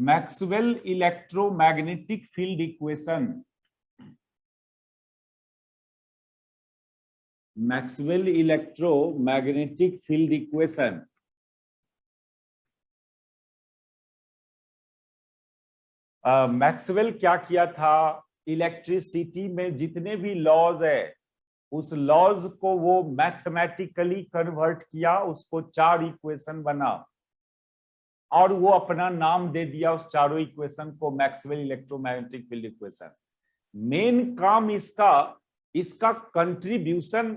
Maxwell electromagnetic field equation, Maxwell electromagnetic field equation. Maxwell क्या किया था, इलेक्ट्रिसिटी में जितने भी लॉज है उस लॉज को वो मैथमेटिकली कन्वर्ट किया, उसको 4 इक्वेशन बना और वो अपना नाम दे दिया उस चारों इक्वेशन को, Maxwell electromagnetic field equation. Main काम इसका कंट्रीब्यूशन,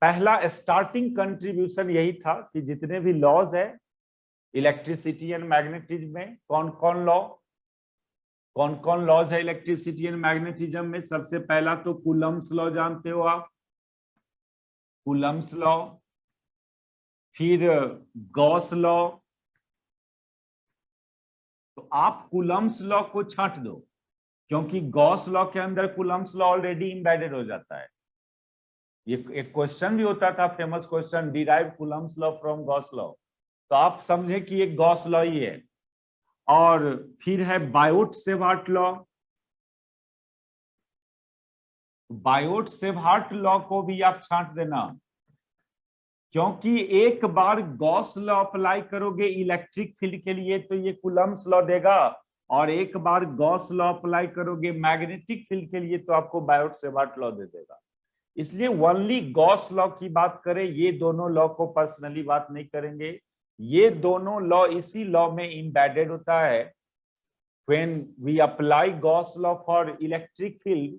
पहला स्टार्टिंग कंट्रीब्यूशन यही था कि जितने भी लॉज है इलेक्ट्रिसिटी एंड मैग्नेटिज्म में, कौन कौन लॉज है इलेक्ट्रिसिटी एंड मैग्नेटिज्म में। सबसे पहला तो कूलम्स लॉ जानते हो आप, कूलम्स लॉ, फिर गॉस लॉ। तो आप कूलम्स लॉ को छांट दो क्योंकि गॉस लॉ के अंदर कूलम्स लॉ ऑलरेडी एम्बेडेड हो जाता है। ये एक क्वेश्चन भी होता था, famous question, derive Coulomb's law from Gauss law. तो आप समझे कि ये गॉस लॉ ही है। और फिर है बायोट-सेवर्ट लॉ, बायोट-सेवर्ट लॉ को भी आप छांट देना क्योंकि एक बार गॉस लॉ अप्लाई करोगे इलेक्ट्रिक फील्ड के लिए तो ये कूलम्स लॉ देगा, और एक बार गॉस लॉ अप्लाई करोगे मैग्नेटिक फील्ड के लिए तो आपको बायोट-सेवर्ट लॉ दे देगा। इसलिए ओनली गॉस लॉ की बात करें, ये दोनों लॉ को पर्सनली बात नहीं करेंगे। ये दोनों लॉ इसी लॉ में एम्बेडेड होता है। When we apply Gauss law for electric field,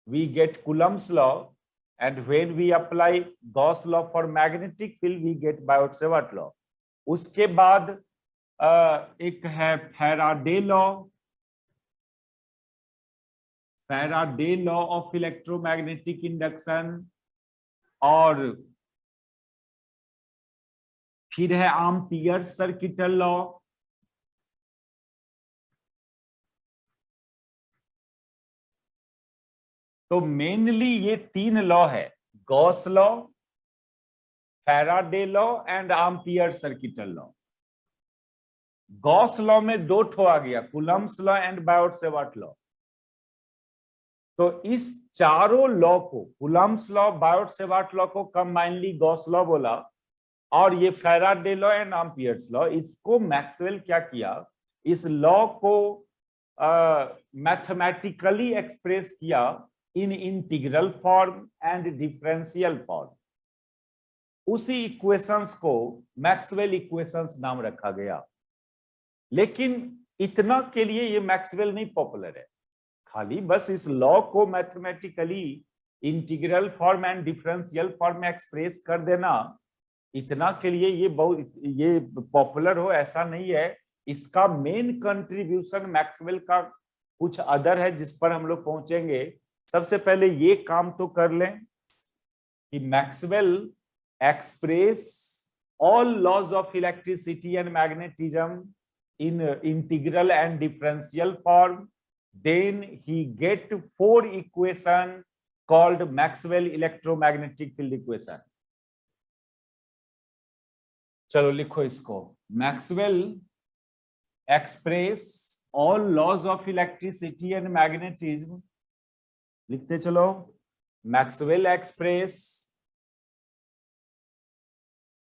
we get Coulomb's law, and when we apply Gauss law for magnetic field, we get Biot-Savart law. उसके बाद एक है Faraday law, Faraday law of electromagnetic induction, और फिर है ampere circuital law. तो mainly ये 3 law है, Gauss law, Faraday law and ampere circuital law. Gauss law में 2 ठो आ गया, Coulomb's law and Biot-Savart law. तो इस चारों लॉ को, कूलम्स लॉ, बायोट-सेवर्ट लॉ को कंबाइनली गॉस लॉ बोला, और ये Faraday law and Ampere's law, इसको मैक्सवेल क्या किया, इस लॉ को मैथमेटिकली एक्सप्रेस किया in integral form and differential form. उसी इक्वेशंस को मैक्सवेल इक्वेशंस नाम रखा गया। लेकिन इतना के लिए ये मैक्सवेल नहीं पॉपुलर है, खाली बस इस लॉ को mathematically integral form and differential form में एक्सप्रेस कर देना, इतना के लिए ये पॉपुलर हो ऐसा नहीं है। इसका मेन कंट्रीब्यूशन मैक्सवेल का कुछ अदर है जिस पर हम लोग पहुंचेंगे। सबसे पहले ये काम तो कर लें कि Maxwell express all laws of electricity and magnetism in integral and differential form. Then he get 4 equation called Maxwell electromagnetic field equation. चलो लिखो इसको, Maxwell express all laws of electricity and magnetism, लिखते चलो, Maxwell express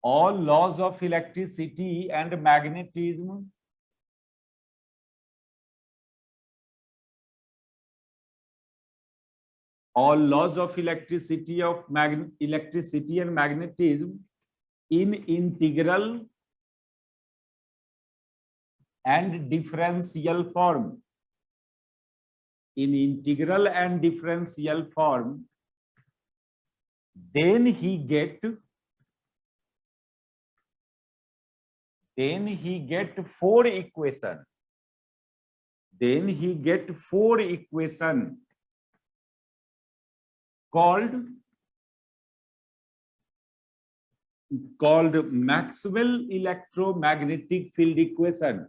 all laws of electricity and magnetism all laws of electricity and magnetism in integral and differential form. In integral and differential form, then he get 4 equation. Then he get 4 equation called Maxwell electromagnetic field equation,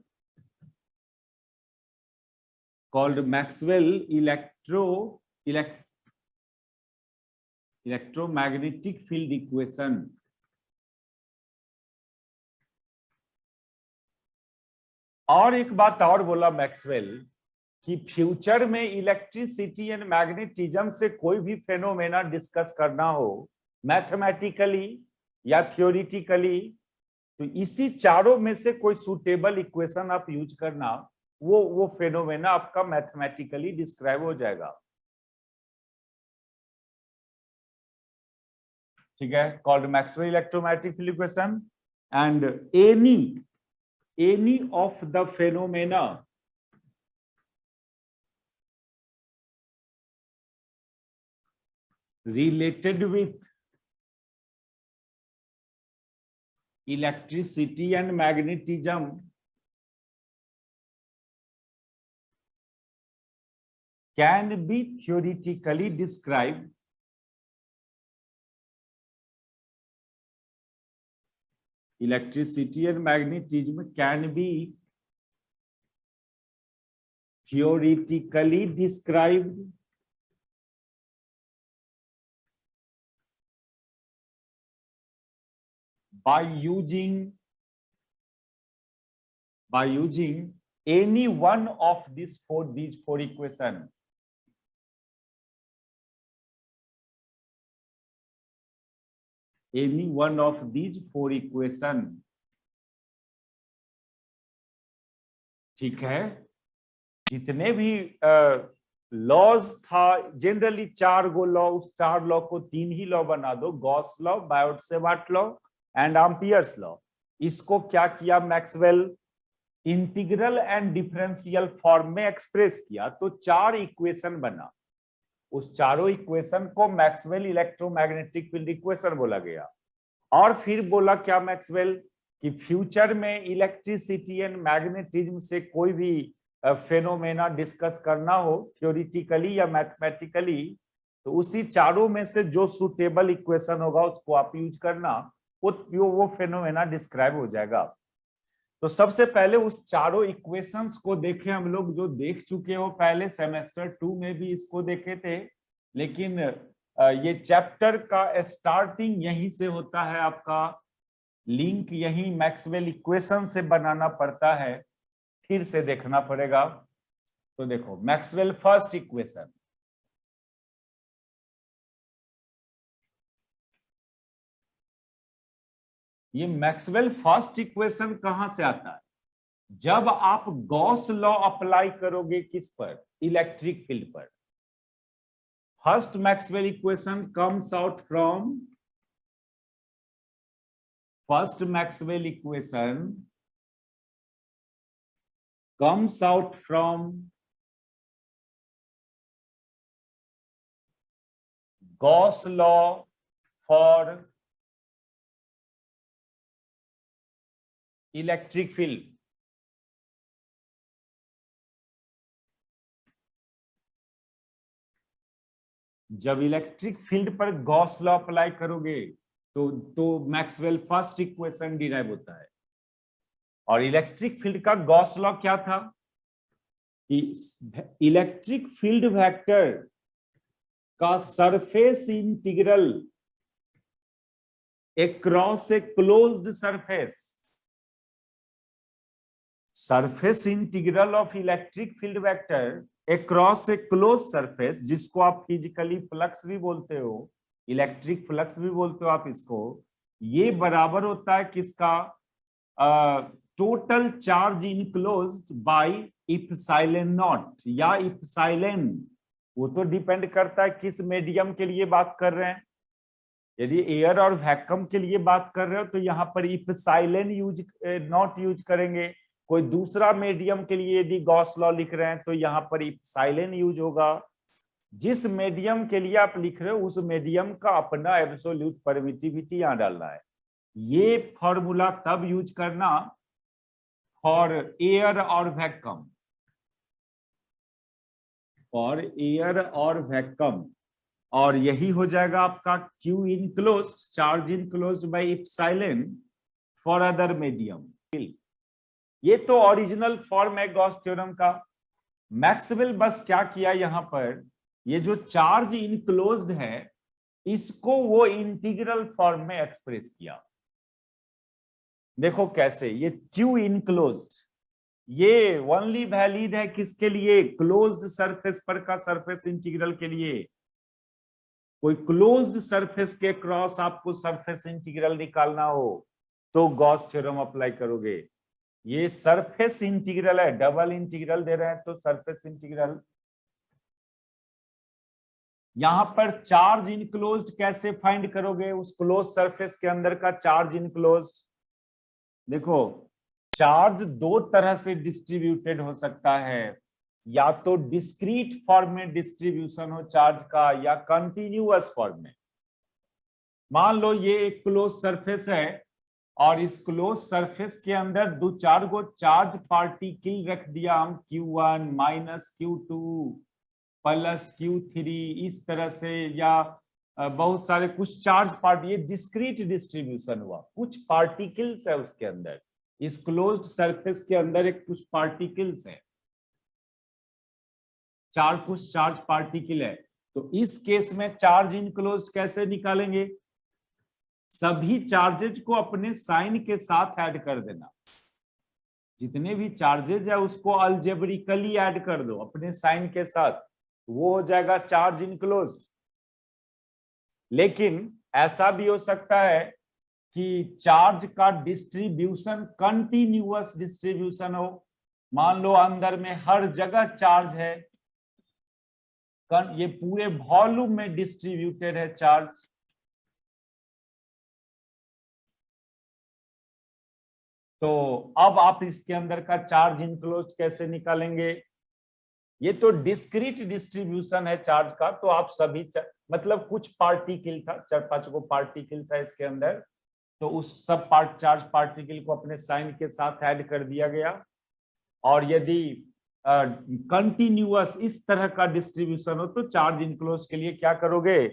called Maxwell electromagnetic field equation. और एक बात और बोला Maxwell कि future में electricity and magnetism से कोई भी फेनोमेना डिस्कस करना हो मैथमेटिकली या थ्योरेटिकली, तो इसी चारों में से कोई सुटेबल इक्वेशन आप यूज करना, वो फेनोमेना आपका मैथमेटिकली डिस्क्राइब हो जाएगा। ठीक है, called Maxwell electromagnetic field equation. And any of the phenomena related with electricity and magnetism can be theoretically described electricity and magnetism can be theoretically described by using any one of these four equations. Any one of these four equations. ठीक है, जितने भी laws था, generally 4 गो law, उस 4 law को 3 ही law बना दो, Gauss law, Biot-Savart law and Ampere's law. इसको क्या किया Maxwell, integral and differential form में एक्सप्रेस किया, तो 4 इक्वेशन बना। उस चारों इक्वेशन को मैक्सवेल इलेक्ट्रोमैग्नेटिक फील्ड इक्वेशन बोला गया। और फिर बोला क्या मैक्सवेल कि फ्यूचर में इलेक्ट्रिसिटी एंड मैग्नेटिज्म से कोई भी फेनोमेना डिस्कस करना हो थ्योरेटिकली या मैथमेटिकली, तो उसी चारों में से जो सुटेबल इक्वेशन होगा उसको आप यूज करना, वो फेनोमेना डिस्क्राइब हो जाएगा। तो सबसे पहले उस चारों इक्वेशंस को देखें हम लोग, जो देख चुके हो पहले सेमेस्टर 2 में भी इसको देखे थे, लेकिन ये चैप्टर का स्टार्टिंग यहीं से होता है, आपका लिंक यही मैक्सवेल इक्वेशन से बनाना पड़ता है, फिर से देखना पड़ेगा। तो देखो मैक्सवेल फर्स्ट इक्वेशन, ये मैक्सवेल फर्स्ट इक्वेशन कहां से आता है, जब आप गॉस लॉ अप्लाई करोगे किस पर, इलेक्ट्रिक फील्ड पर। First Maxwell equation comes out from, first Maxwell equation comes out from Gauss law for electric field। जब इलेक्ट्रिक फील्ड पर गॉस लॉ अप्लाई करोगे तो मैक्सवेल फर्स्ट इक्वेशन डिराइव होता है। और इलेक्ट्रिक फील्ड का गॉस लॉ क्या था कि इलेक्ट्रिक फील्ड वेक्टर का surface integral across a closed surface, surface integral of electric field vector across A close surface, जिसको आप फिजिकली फ्लक्स भी बोलते हो, इलेक्ट्रिक फ्लक्स भी बोलते हो आप इसको, ये बराबर होता है किसका, total charge enclosed bye epsilon not या इप्सिलॉन। वो तो डिपेंड करता है किस मीडियम के लिए बात कर रहे हैं। यदि एयर और वैक्यूम के लिए बात कर रहे हो तो यहाँ पर इप्सिलॉन यूज नॉट यूज करेंगे। कोई दूसरा मीडियम के लिए यदि गॉस लॉ लिख रहे हैं तो यहाँ पर इप्सिलॉन यूज होगा। जिस मीडियम के लिए आप लिख रहे हो उस मीडियम का अपना एब्सोल्यूट परमिटिविटी यहाँ डालना है। ये फॉर्मूला तब यूज करना फॉर एयर और वैक्यूम, फॉर एयर और वैक्यूम, और यही हो जाएगा आपका Q enclosed, charge enclosed bye epsilon for other medium. ये तो ओरिजिनल फॉर्म है गॉस थ्योरम का। मैक्सवेल बस क्या किया यहाँ पर, ये जो चार्ज इनक्लोज्ड है इसको वो इंटीग्रल फॉर्म में एक्सप्रेस किया। देखो कैसे, ये Q इनक्लोज्ड, ये ओनली वैलिड है किसके लिए? क्लोज्ड सरफेस पर का सरफेस इंटीग्रल के लिए। कोई क्लोज्ड सरफेस के क्रॉस आपको सरफेस इंटीग्रल निकालना हो तो गॉस थ्योरम अप्लाई करोगे। ये सरफेस इंटीग्रल है, डबल इंटीग्रल दे रहे हैं तो सरफेस इंटीग्रल। यहां पर चार्ज इनक्लोज्ड कैसे फाइंड करोगे? उस क्लोज सरफेस के अंदर का चार्ज इनक्लोज्ड। देखो, चार्ज दो तरह से डिस्ट्रीब्यूटेड हो सकता है, या तो डिस्क्रीट फॉर्म में डिस्ट्रीब्यूशन हो चार्ज का, या कंटिन्यूअस फॉर्म में। मान लो ये एक क्लोज सरफेस है और इस क्लोज सरफेस के अंदर दो चार गो चार्ज पार्टिकल रख दिया हम, Q1 minus Q2 plus Q3 इस तरह से, या बहुत सारे कुछ चार्ज पार्ट, ये डिस्क्रीट डिस्ट्रीब्यूशन हुआ। कुछ पार्टिकल्स है उसके अंदर, इस क्लोज्ड सरफेस के अंदर एक कुछ पार्टिकल्स है, कुछ चार्ज पार्टिकल है। तो इस केस में चार्ज इनक्लोज्ड कैसे निकालेंगे? सभी चार्जेज को अपने साइन के साथ ऐड कर देना। जितने भी चार्जेज है उसको अलजेब्रिकली ऐड कर दो अपने साइन के साथ, वो हो जाएगा चार्ज इनक्लोज्ड। लेकिन ऐसा भी हो सकता है कि चार्ज का डिस्ट्रीब्यूशन कंटिन्यूअस डिस्ट्रीब्यूशन हो। मान लो अंदर में हर जगह चार्ज है, ये पूरे वॉल्यूम में डिस्ट्रीब्यूटेड है चार्ज। तो अब आप इसके अंदर का चार्ज इनक्लोज्ड कैसे निकालेंगे? ये तो डिस्क्रीट डिस्ट्रीब्यूशन है चार्ज का, तो आप सभी मतलब कुछ पार्टिकल था, 4-5 को पार्टिकल था इसके अंदर, तो उस सब चार्ज पार्टिकल को अपने साइन के साथ ऐड कर दिया गया। और यदि कंटिन्यूअस इस तरह का डिस्ट्रीब्यूशन हो तो चार्ज इनक्लोज के लिए क्या करोगे?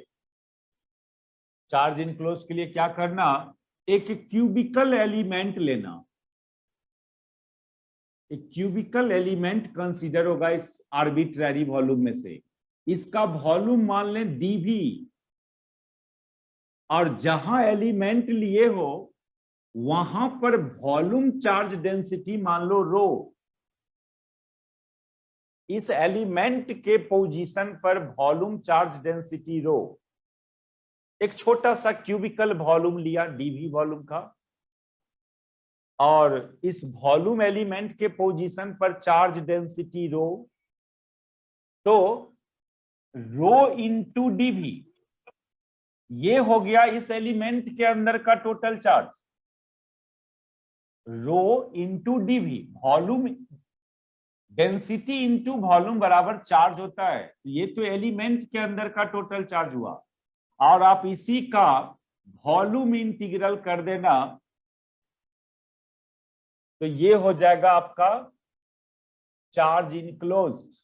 चार्ज इनक्लोज के लिए क्या करना? एक क्यूबिकल एलिमेंट लेना। एक क्यूबिकल एलिमेंट कंसीडर होगा इस आर्बिट्ररी वॉल्यूम में से, इसका वॉल्यूम मान लें dV, और जहां एलिमेंट लिए हो वहां पर वॉल्यूम चार्ज डेंसिटी मान लो रो। इस एलिमेंट के पोजीशन पर वॉल्यूम चार्ज डेंसिटी रो। एक छोटा सा क्यूबिकल वॉल्यूम लिया dV वॉल्यूम का, और इस वॉल्यूम एलिमेंट के पोजीशन पर चार्ज डेंसिटी रो, तो रो इंटू dV ये हो गया इस एलिमेंट के अंदर का total charge. Rho into dV, volume density into volume बराबर चार्ज होता है, ये तो एलिमेंट के अंदर का टोटल चार्ज हुआ। और आप इसी का वॉल्यूम इंटीग्रल कर देना तो ये हो जाएगा आपका चार्ज इनक्लोज्ड।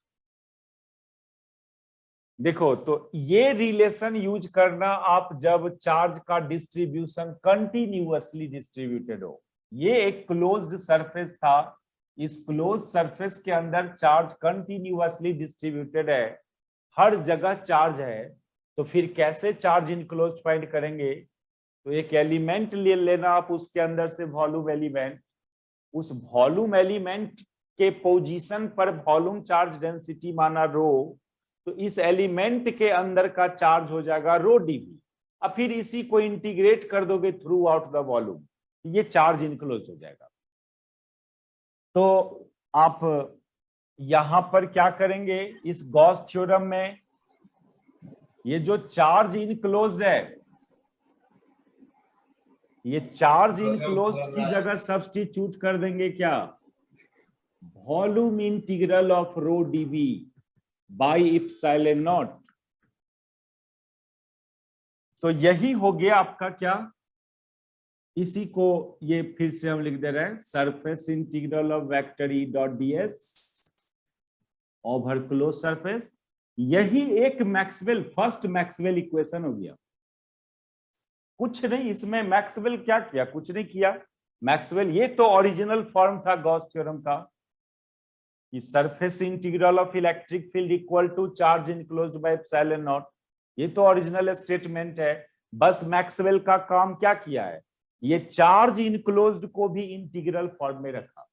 देखो, तो ये रिलेशन यूज करना आप जब चार्ज का डिस्ट्रीब्यूशन कंटिन्यूअसली डिस्ट्रीब्यूटेड हो। ये एक क्लोज्ड सरफेस था, इस क्लोज सरफेस के अंदर चार्ज कंटिन्यूअसली डिस्ट्रीब्यूटेड है, हर जगह चार्ज है, तो फिर कैसे चार्ज इनक्लोज फाइंड करेंगे? तो एक एलिमेंट ले लेना आप, उसके अंदर से वॉल्यूम एलिमेंट, उस वॉल्यूम एलिमेंट के पोजीशन पर वॉल्यूम चार्ज डेंसिटी माना रो, तो इस एलिमेंट के अंदर का चार्ज हो जाएगा रो dV। अब फिर इसी को इंटीग्रेट कर दोगे थ्रू आउट द वॉल्यूम, ये चार्ज इनक्लोज हो जाएगा। तो आप यहां पर क्या करेंगे? इस गॉस थ्योरम में ये जो चार्ज इनक्लोज्ड है, ये चार्ज इनक्लोज्ड की जगह सब्स्टिट्यूट कर देंगे क्या? Volume integral of rho dV by epsilon not. तो यही हो गया आपका क्या? इसी को ये फिर से हम लिख दे रहे हैं, surface integral of vector E dot ds over close surface. यही एक मैक्सवेल, फर्स्ट मैक्सवेल इक्वेशन हो गया। कुछ नहीं, इसमें मैक्सवेल क्या किया? कुछ नहीं किया। मैक्सवेल, ये तो ओरिजिनल फॉर्म था गॉस थ्योरम का, कि surface integral of electric field equal to charge enclosed by epsilon not, ये तो ओरिजिनल स्टेटमेंट है। बस मैक्सवेल का काम क्या किया है? ये चार्ज इनक्लोज्ड को भी इंटीग्रल फॉर्म में रखा।